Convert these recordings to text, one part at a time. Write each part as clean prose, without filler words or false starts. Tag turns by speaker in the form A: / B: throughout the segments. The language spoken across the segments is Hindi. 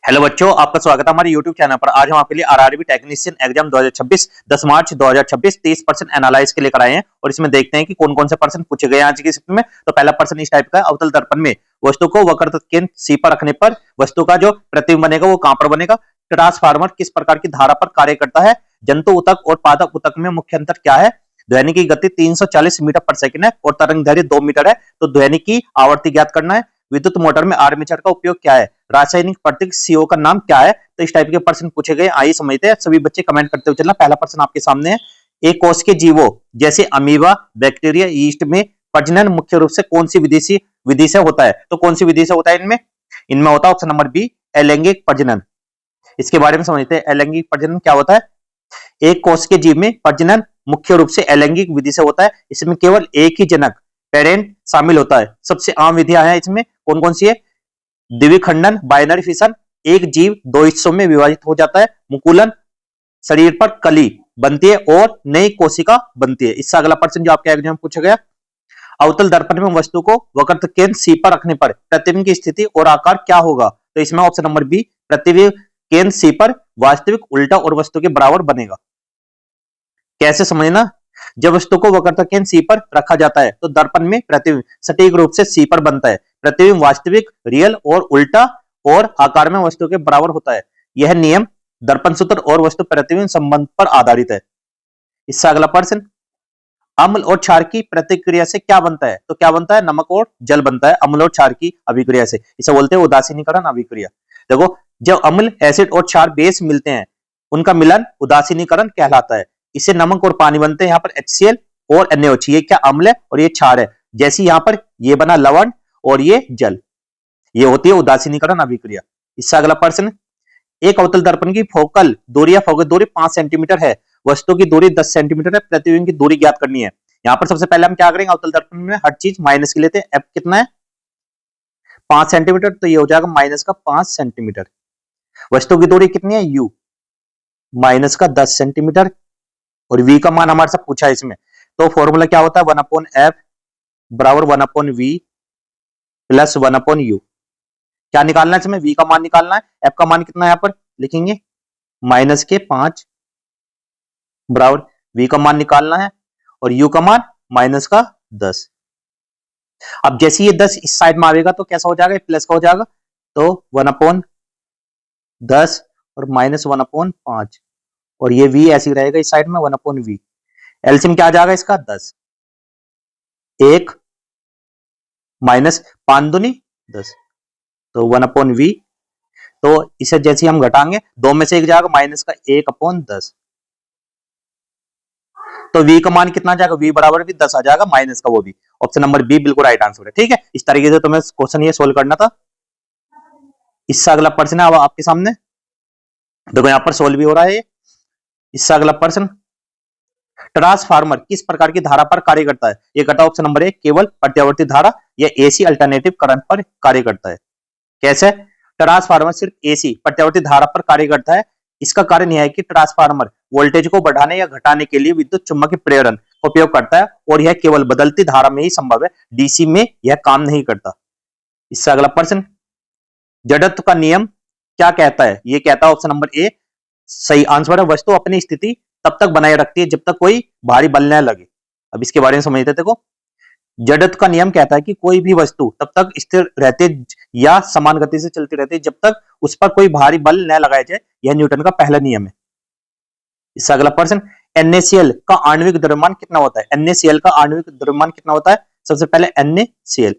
A: हेलो बच्चों, आपका स्वागत है हमारे YouTube चैनल पर। आज हम आपके लिए आरआरबी टेक्नीशियन एग्जाम 2026 10 मार्च 2026 30% एनालाइज के लेकर आए हैं और इसमें देखते हैं कि कौन कौन से पर्सन पूछे गए हैं आज की स्थिति में। तो पहला पर्सन इस टाइप का है, अवतल दर्पण में वस्तु को वक्रता केंद्र C पर रखने पर वस्तु का जो प्रतिबिंब बनेगा वो कहां पर बनेगा। ट्रांसफार्मर किस प्रकार की धारा पर कार्य करता है। जंतु ऊतक और पादप ऊतक में मुख्य अंतर क्या है। ध्वनि की गति 340 मीटर पर सेकंड है और तरंग दैर्घ्य 2 मीटर है। तो ध्वनि की आवृत्ति ज्ञात करना है। विद्युत मोटर में आर्मेचर का उपयोग क्या है। रासायनिक प्रतीक CO का नाम क्या है। तो इस टाइप के प्रश्न पूछे गए, आइए समझते हैं। सभी बच्चे कमेंट करते हुए चलना। पहला प्रश्न आपके सामने है, एक कोश के जीवों जैसे अमीबा, बैक्टीरिया, यीस्ट में प्रजनन मुख्य रूप से कौन सी विधि से होता है। तो कौन सी विधि से होता है इनमें इनमें होता है ऑप्शन नंबर बी, अलैंगिक प्रजनन। इसके बारे में समझते हैं, अलैंगिक प्रजनन क्या होता है। एक कोश के जीव में प्रजनन मुख्य रूप से अलैंगिक विधि से होता है। इसमें केवल एक ही जनक पेरेंट शामिल होता है। सबसे आम विधियां हैं इसमें कौन कौन सी है। द्विखंडन, बाइनरी फिशन, एक जीव दो हिस्सों में विभाजित हो जाता है। मुकुलन, शरीर पर कली बनती है और नई कोशिका बनती है। इससे अगला प्रश्न जो आपके एग्जाम में पूछा गया, अवतल दर्पण में वस्तु को वक्रता केंद्र C पर रखने पर प्रतिबिंब की स्थिति और आकार क्या होगा। तो इसमें ऑप्शन नंबर बी, प्रतिबिंब केंद्र C पर वास्तविक उल्टा और वस्तु के बराबर बनेगा। कैसे समझना, जब वस्तु को वक्रता केंद्र C पर रखा जाता है तो दर्पण में प्रतिबिंब सटीक रूप से C पर बनता है। प्रतिबिंब वास्तविक, रियल और उल्टा और आकार में वस्तु के बराबर होता है। यह नियम दर्पण सूत्र और वस्तु प्रतिबिंब संबंध पर आधारित है। इससे अगला प्रश्न, अम्ल और क्षार की प्रतिक्रिया से क्या बनता है। तो क्या बनता है, नमक और जल बनता है अम्ल और क्षार की अभिक्रिया से। इसे बोलते हैं उदासीनीकरण अभिक्रिया। देखो, जब अम्ल, एसिड और क्षार बेस मिलते हैं उनका मिलन उदासीनीकरण कहलाता है। इससे नमक और पानी बनते हैं। यहाँ पर HCl और NaOH, ये क्या अम्ल है और ये क्षार है। जैसे यहाँ पर ये बना लवण और ये जल, ये होती है उदासीनीकरण अभिक्रिया। इससे अगला प्रश्न, एक अवतल दर्पण की फोकल दूरी या फोकस दूरी 5 सेंटीमीटर है, वस्तु की दूरी 10 सेंटीमीटर है, प्रतिबिंब की दूरी ज्ञात करनी है। यहाँ पर सबसे पहले हम क्या करेंगे, अवतल दर्पण में हर चीज माइनस की लेते हैं। F कितना है 5 सेंटीमीटर, तो ये हो जाएगा माइनस का 5 सेंटीमीटर। वस्तु की दूरी कितनी है U, माइनस का 10 सेंटीमीटर और V का मान हमारे साथ पूछा है इसमें। तो फॉर्मूला क्या होता है, 1/F बराबर 1/V प्लस 1/U। क्या निकालना है इसमें, V का मान निकालना है। F का मान कितना है, यहाँ पर लिखेंगे माइनस के 5 बराबर V का मान निकालना है और U का मान माइनस का 10। अब जैसे ये 10 इस साइड में आएगा तो कैसा हो जाएगा, प्लस का हो जाएगा। तो 1/10 और माइनस 1/5 और ये V ऐसे ही रहेगा इस साइड में 1/V। एलसीएम क्या आ जाएगा इसका 10, 1 माइनस 5 दूनी 10, तो 1/V। तो इसे जैसे हम घटाएंगे, 2 में से 1 जाएगा माइनस का 1/10। तो V का मान कितना जाएगा, V बराबर भी 10 आ जाएगा, माइनस का वो भी। ऑप्शन नंबर बी बिल्कुल राइट आंसर है। ठीक है, इस तरीके से तुम्हें क्वेश्चन ये सोल्व करना था। इससे अगला प्रश्न है अब आपके सामने, देखो यहाँ पर सोल्व भी हो रहा है। इससे अगला प्रश्न, ट्रांसफार्मर किस प्रकार की धारा पर कार्य करता है। ये करता है ऑप्शन नंबर 1 केवल प्रत्यावर्ती धारा या AC अल्टरनेटिव करंट पर कार्य करता है। कैसे, ट्रांसफार्मर सिर्फ AC प्रत्यावर्ती धारा पर कार्य करता है। इसका कारण यह है कि ट्रांसफार्मर वोल्टेज को बढ़ाने या घटाने के लिए विद्युत चुम्बकीय प्रेरण का उपयोग करता है और यह केवल बदलती धारा में ही संभव है, DC में यह काम नहीं करता। इससे अगला प्रश्न, जड़त्व का नियम क्या कहता है। यह कहता है ऑप्शन नंबर ए सही आंसर है, वस्तु अपनी स्थिति तब तक बनाए रखती है जब तक कोई भारी बल न लगे। अब इसके बारे में समझते हैं। देखो, जड़त्व का नियम कहता है कि कोई भी वस्तु तब तक स्थिर रहती है या समान गति से चलती रहती है जब तक उस पर कोई भारी बल न लगाया जाए। यह न्यूटन का पहला नियम है। इससे अगला प्रश्न, NaCl का आणविक द्रव्यमान कितना होता है। NaCl का आणविक द्रव्यमान कितना होता है। सबसे पहले NaCl,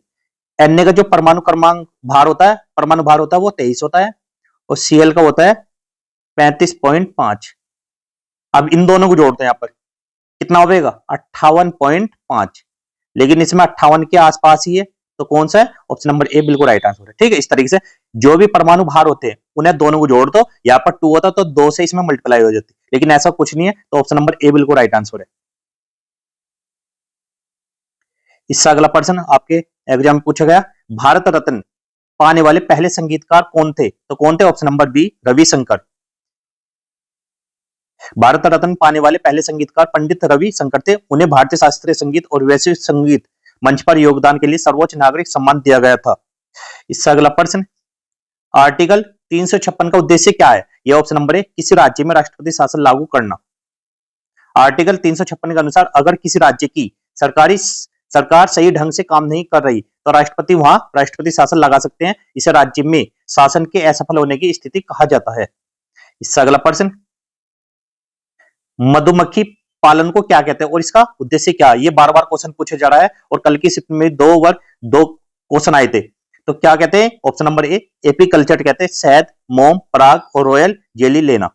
A: Na का जो परमाणु क्रमांक भार होता है, परमाणु भार होता है वो 23 होता है और Cl का होता है 35.5। अब इन दोनों को जोड़ते हैं, यहाँ पर कितना होगा 58.5, लेकिन इसमें 58 के आसपास ही है। तो कौन सा है, ऑप्शन नंबर ए बिल्कुल राइट आंसर है। ठीक है, इस तरीके से जो भी परमाणु भार होते हैं उन्हें दोनों को जोड़ दो। यहाँ पर 2 होता तो 2 से इसमें मल्टीप्लाई हो जाती, लेकिन ऐसा कुछ नहीं है। तो ऑप्शन नंबर ए बिल्कुल राइट आंसर है। इससे अगला प्रश्न आपके एग्जाम में पूछा गया, भारत रत्न पाने वाले पहले संगीतकार कौन थे। तो कौन थे, option number B Ravishankar. Bharat Ratna पाने वाले पहले संगीतकार पंडित रविशंकर थे। उन्हें भारतीय शास्त्रीय संगीत और वैश्विक संगीत मंच पर योगदान के लिए सर्वोच्च नागरिक सम्मान दिया गया था। इससे अगला प्रश्न, आर्टिकल 356 का उद्देश्य क्या है? ये ऑप्शन नंबर ए, किसी राज्य में राष्ट्रपति शासन लागू करना। आर्टिकल 356 के अनुसार अगर किसी राज्य की सरकार सही ढंग से काम नहीं कर रही तो राष्ट्रपति वहां राष्ट्रपति शासन लगा सकते हैं। इसे राज्य में शासन के असफल होने की स्थिति कहा जाता है। इससे अगला प्रश्न, मधुमक्खी पालन को क्या कहते हैं और इसका उद्देश्य क्या है? ये बार बार क्वेश्चन पूछा जा रहा है और कल की शिफ्ट में दो क्वेश्चन आए थे। तो क्या कहते हैं? ऑप्शन नंबर ए, एपीकल्चर कहते हैं शहद, मोम, पराग और रॉयल जेली लेना।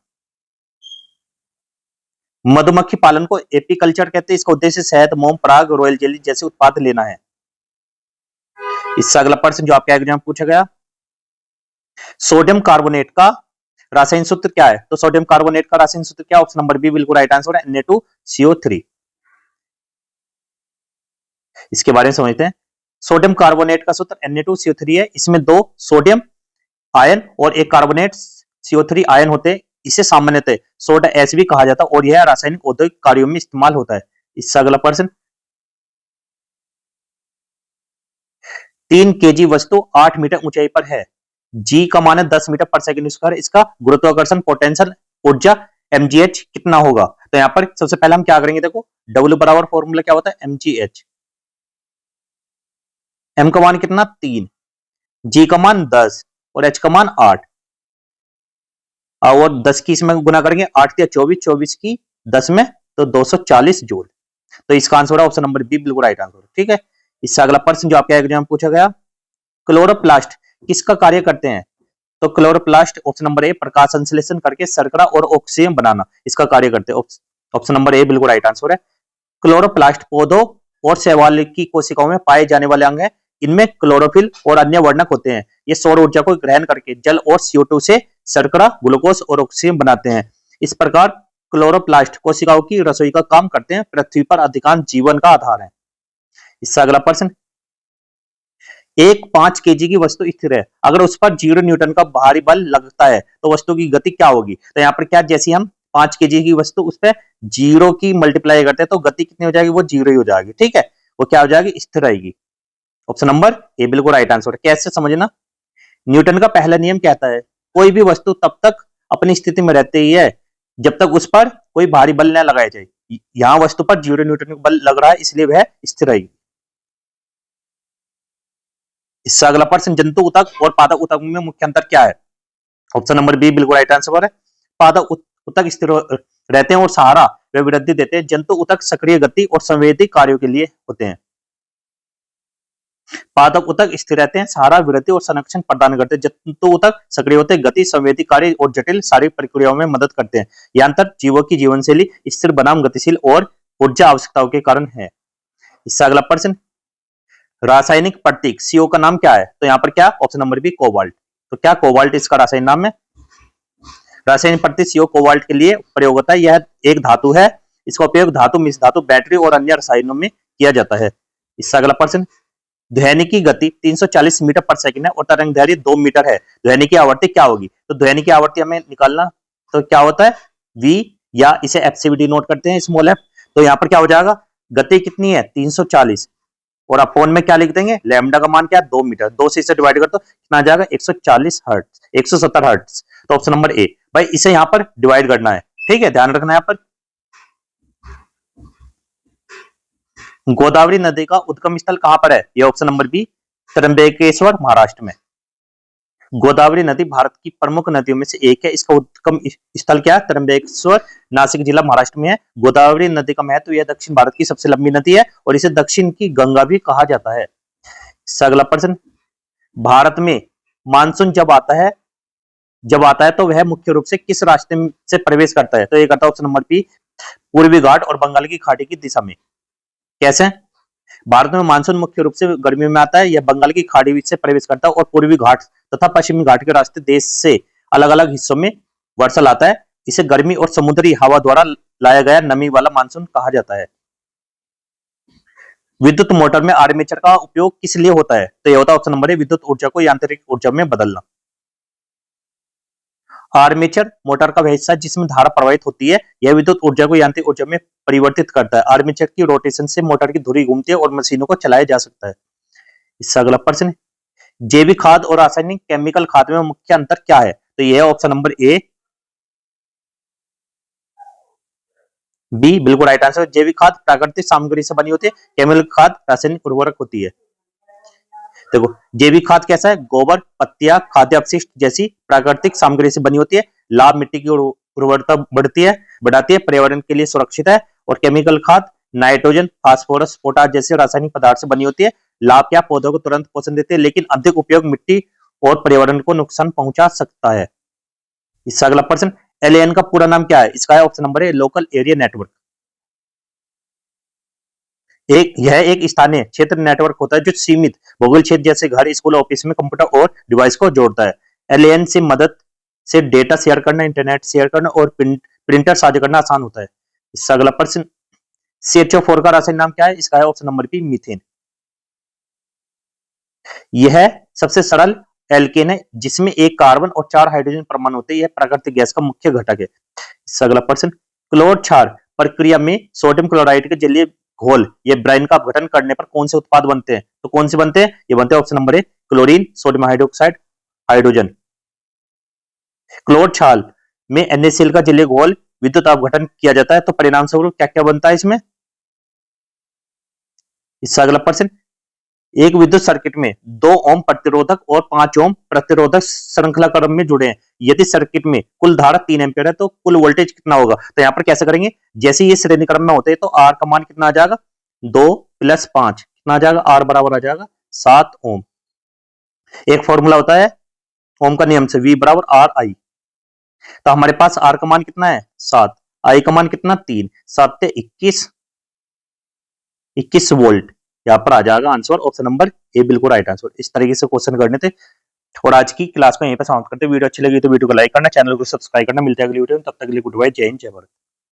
A: मधुमक्खी पालन को एपीकल्चर कहते हैं। इसका उद्देश्य शहद, मोम, पराग, रॉयल जेली जैसे उत्पाद लेना है। इससे अगला प्रश्न जो आपके एग्जाम पूछा गया, सोडियम कार्बोनेट का रासायनिक सूत्र क्या है? तो सोडियम कार्बोनेट का रासायनिक सूत्र क्या? ऑप्शन नंबर बी बिल्कुल राइट आंसर है, Na2CO3। इसके बारे में समझते हैं। सोडियम कार्बोनेट का सूत्र Na2CO3 है। इसमें दो सोडियम आयन और एक कार्बोनेट CO3 आयन होते हैं। इसे सामान्यतः सोडा एस भी कहा जाता है और यह रासायनिक औद्योगिक कार्यों में इस्तेमाल होता है। इससे अगला प्रश्न, 3 kg वस्तु 8 मीटर ऊंचाई पर है। जी का मान है 10 मीटर पर सेकंड स्क्वायर। इसका गुरुत्वाकर्षण पोटेंशियल ऊर्जा mgh कितना होगा? तो यहां पर सबसे पहले हम क्या करेंगे, देखो W बराबर फॉर्मूला क्या होता है, mgh। m का मान कितना 3, g का मान 10 और h का मान 8 और 10 की इसमें गुना करेंगे, 8 या 24, 24 की 10 में तो 240 जूल। तो इसका आंसर है ऑप्शन नंबर बी बिल्कुल राइट आंसर। ठीक है। इससे अगला प्रश्न जो आपके एग्जाम में पूछा गया, क्लोरोप्लास्ट किसका कार्य करते हैं? तो क्लोरोप्लास्ट ऑप्शन नंबर ए, प्रकाश संश्लेषण करके शर्करा और ऑक्सीजन बनाना इसका कार्य करते हैं। ऑप्शन नंबर ए बिल्कुल राइट आंसर है। क्लोरोप्लास्ट पौधों और शैवाल की कोशिकाओं में पाए जाने वाले अंग है। इनमें क्लोरोफिल और अन्य वर्णक होते हैं। ये सौर ऊर्जा को ग्रहण करके जल और CO2 से शर्करा, ग्लूकोज और ऑक्सीजन बनाते हैं। इस प्रकार क्लोरोप्लास्ट कोशिकाओं की रसोई का काम करते हैं, पृथ्वी पर अधिकांश जीवन का आधार है। इससे अगला प्रश्न, एक 5 kg की वस्तु स्थिर है, अगर उस पर 0 न्यूटन का भारी बल लगता है तो वस्तु की गति क्या होगी? तो यहाँ पर क्या, जैसे हम 5 kg की वस्तु उस पर 0 की मल्टीप्लाई करते हैं तो गति कितनी हो जाएगी? वो 0 ही हो जाएगी। ठीक है, वो क्या हो जाएगी? स्थिर रहेगी। ऑप्शन नंबर ए बिल्कुल राइट आंसर है। कैसे समझना, न्यूटन का पहला नियम कहता है कोई भी वस्तु तब तक अपनी स्थिति में रहती है जब तक उस पर कोई भारी बल न लगाया जाए। यहां वस्तु पर 0 न्यूटन का बल लग रहा है, इसलिए वह स्थिर रहेगी। इससे अगला प्रश्न, जंतु ऊतक और पादप ऊतक में मुख्य अंतर क्या है? ऑप्शन नंबर बी बिल्कुल राइट आंसर है। पादप ऊतक स्थिर रहते हैं और सहारा व वृद्धि देते हैं। जंतु ऊतक सक्रिय गति और संवेदी कार्यों के लिए होते हैं। पादप ऊतक स्थिर रहते हैं, सहारा, वृद्धि और संरक्षण प्रदान करते हैं। जंतु ऊतक सक्रिय होते हैं, गति, संवेदी कार्य और जटिल शारीरिक प्रक्रियाओं में मदद करते हैं। यह अंतर जीवों की जीवनशैली स्थिर बनाम गतिशील और ऊर्जा आवश्यकताओं के कारण है। इससे अगला प्रश्न, रासायनिक प्रतीक CO का नाम क्या है? तो यहाँ पर क्या, ऑप्शन नंबर बी कोबाल्ट। तो क्या कोबाल्ट इसका रासायनिक नाम है? रासायनिक प्रतीक CO कोबाल्ट के लिए प्रयोग होता है। यह एक धातु है, इसका उपयोग धातु, मिश्र धातु, बैटरी और अन्य रसायनों में किया जाता है। इससे अगला प्रश्न, ध्वनि की गति 340 मीटर पर सेकंड है और तरंग दैर्घ्य 2 मीटर है। ध्वनि की आवृत्ति क्या होगी? तो ध्वनि की आवृत्ति हमें निकालना, तो क्या होता है V, या इसे F से भी डिनोट करते हैं, स्मॉल f। तो यहाँ पर क्या हो जाएगा, गति कितनी है 340 और अपोन में क्या लिख देंगे, लैम्डा का मान क्या है 2 मीटर। 2 से इसे डिवाइड कर तो कितना आ जाएगा 140 हर्ट्ज, 170 हर्ट्ज। तो ऑप्शन नंबर ए, भाई इसे यहाँ पर डिवाइड करना है। ठीक है, ध्यान रखना है यहाँ पर। गोदावरी नदी का उद्गम स्थल कहां पर है? ये option number B, Trimbakeshwar, Maharashtra में। गोदावरी नदी भारत की प्रमुख नदियों में से एक है। इसका उद्गम स्थल क्या है? त्र्यंबकेश्वर, नासिक जिला, महाराष्ट्र में है। गोदावरी नदी का महत्व, यह दक्षिण भारत की सबसे लंबी नदी है और इसे दक्षिण की गंगा भी कहा जाता है। अगला प्रश्न, भारत में मानसून जब आता है तो वह मुख्य रूप से किस रास्ते से प्रवेश करता है? तो ये करता है ऑप्शन नंबर बी, पूर्वी घाट और बंगाल की खाड़ी की दिशा में। कैसे? भारत में मानसून मुख्य रूप से गर्मियों में आता है, यह बंगाल की खाड़ी से प्रवेश करता है और पूर्वी घाट तथा पश्चिमी घाट के रास्ते देश से अलग अलग हिस्सों में वर्षा लाता है। इसे गर्मी और समुद्री हवा द्वारा लाया गया नमी वाला मानसून कहा जाता है। विद्युत मोटर में आर्मेचर का उपयोग किस लिए होता है? तो यह होता है ऑप्शन नंबर ए, विद्युत ऊर्जा को यांत्रिक ऊर्जा में बदलना। आर्मेचर मोटर का वह हिस्सा जिसमें धारा प्रवाहित होती है, यह विद्युत ऊर्जा को यांत्रिक ऊर्जा में परिवर्तित करता है। आर्मेचर की रोटेशन से मोटर की धुरी घूमती है और मशीनों को चलाया जा सकता है। इससे अगला प्रश्न, जैविक खाद और रासायनिक केमिकल खाद में मुख्य अंतर क्या है? तो ये है ऑप्शन नंबर ए, बी बिल्कुल राइट आंसर। जैविक खाद प्राकृतिक सामग्री से बनी होती है, केमिकल खाद रासायनिक उर्वरक होती है। देखो जैविक खाद कैसा है, गोबर, पत्तियां, खाद्य अपशिष्ट जैसी प्राकृतिक सामग्री से बनी होती है, लाभ मिट्टी की उर्वरता बढ़ाती है, पर्यावरण के लिए सुरक्षित है। और केमिकल खाद नाइट्रोजन, फास्फोरस, पोटाश जैसे रासायनिक पदार्थ से बनी होती है, लाभ क्या पौधों को तुरंत पोषण देती है, लेकिन अधिक उपयोग मिट्टी और पर्यावरण को नुकसान पहुंचा सकता है। इसका अगला प्रश्न, एलएएन का पूरा नाम क्या है? इसका है ऑप्शन नंबर ए, लोकल एरिया नेटवर्क। यह एक स्थानीय क्षेत्र नेटवर्क होता है जो सीमित भौगोलिक क्षेत्र जैसे घर, स्कूल, ऑफिस में कंप्यूटर और डिवाइस को जोड़ता है। एलएएन से मदद से डेटा शेयर करना, इंटरनेट शेयर करना और प्रिंटर साझा करना आसान होता है। इसका अगला प्रश्न, CH4 का रासायनिक नाम क्या है? इसका है ऑप्शन नंबर बी, मीथेन। यह सबसे सरल एल्केन है जिसमें एक कार्बन और 4 हाइड्रोजन परमाणु होते हैं। यह प्राकृतिक गैस का मुख्य घटक है। इसका अगला प्रश्न, क्लोर क्षार प्रक्रिया में सोडियम क्लोराइड के जलीय घोल ये ब्राइन का अपघटन करने पर कौन से उत्पाद बनते हैं? तो कौन से बनते हैं? ये बनते हैं option number A, chlorine, sodium hydroxide, hydrogen. क्लोर क्षार में NaCl का जलीय घोल विद्युत अपघटन किया जाता है, तो परिणाम स्वरूप क्या क्या बनता है इसमें? इसका अगला प्रश्न, एक विद्युत सर्किट में 2 ओम प्रतिरोधक और 5 ओम प्रतिरोधक श्रृंखला क्रम में जुड़े हैं। यदि सर्किट में कुल धारा 3 एम्पीयर है तो कुल वोल्टेज कितना होगा? तो यहां पर कैसे करेंगे, जैसे ये श्रेणी क्रम में होते हैं तो आर का मान कितना आ जाएगा, 2 + 5 कितना आ जाएगा, आर बराबर आ जाएगा 7 ओम। एक फॉर्मूला होता है ओम का नियम से, V = RI। तो हमारे पास आर का मान कितना है 7, आई का मान कितना 3, 7 से 21 वोल्ट। यहाँ पर आ जाएगा आंसर ऑप्शन नंबर ए, बिल्कुल राइट आंसर। इस तरीके से क्वेश्चन करने थे। और आज की क्लास को यहीं पर समाप्त करते हैं। वीडियो अच्छी लगी तो वीडियो को लाइक करना, चैनल को सब्सक्राइब करना। मिलते हैं अगली वीडियो में, तब तक के लिए गुड बाय, जय हिंद, जय भारत।